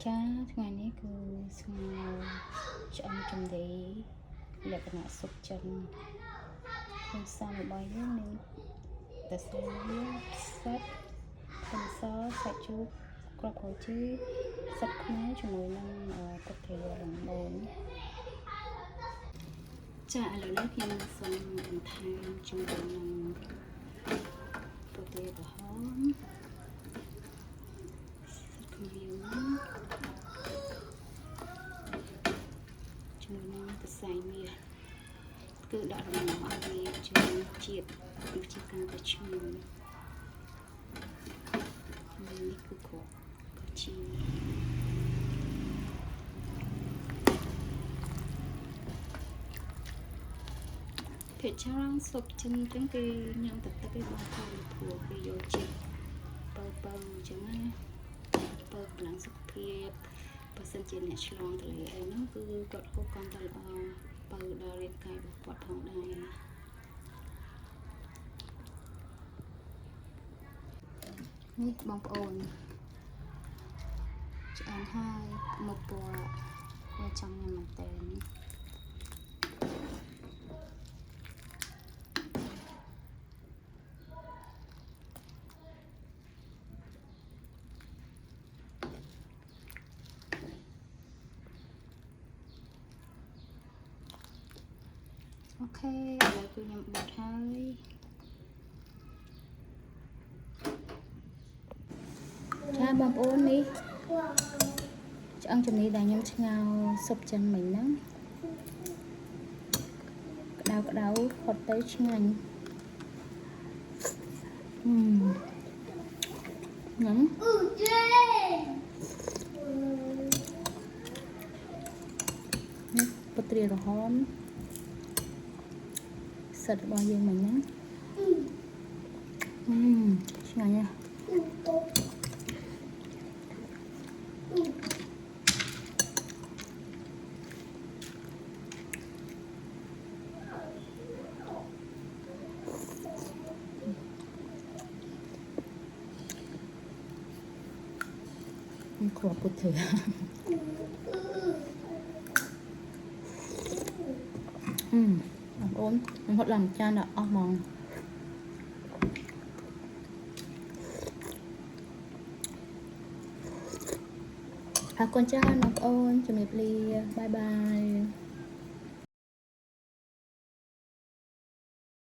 Chaថ្ងៃនេះគឺស្ងោរឆ្អឹងចំដីលក្ខណៈសុខចិនក្នុងសាមរបស់យើងមានតែស្រួយសាច់ខ្ទឹមសសាច់ជ្រូកគ្រាប់ក្រូចជីសាច់ខ្មែរជាមួយនឹងទឹកត្រីរំដូនចាឥឡូវនេះខ្ញុំសូមបន្ថែមជាមួយនឹងពងទាក្រហមជាមួយនឹងសរសៃមាសគឺដាក់រំងាស់ឲ្យវាជួយជាតិកាន់តែឈ្ងុយនេះគឺគ្រាប់កាជីភាគច្រើនស៊ុបចិនអញ្ចឹងគេញ៉ាំទឹកឯងបងប្អូនព្រោះគេយកជាតិបើអញ្ចឹងណាបើកម្លាំងសុខភាពបើសិនជាអ្នកឆ្លងទលេអីហ្នឹងគឺគាត់ហូបកាន់តែល្អបើដល់រាងកាយរបស់គាត់ផងដែរនេះបងប្អូនឆ្អិនហើយមកពណ៌វាចង់ញ៉ាំមែនតើអូខេឥឡូវគឺខ្ញុំបត់ហើយចាបងប្អូននេះឆ្អឹងជំនីដែលខ្ញុំឆ្ងោរស៊ុបចិនមិញហ្នឹងក្តៅហត់ទៅឆ្ងាញ់ញ៉ាំនេះពងទាក្រហមសិតរបស់យើងមិញហ្នឹងឆ្ងាញ់ណាស់គ្រាប់ពុទ្ធើបងប្អូនខ្ញុំហត់ឡើងចានដល់អស់ហ្មងអរគុណច្រើនបងប្អូនជំរាបលាបាយបាយ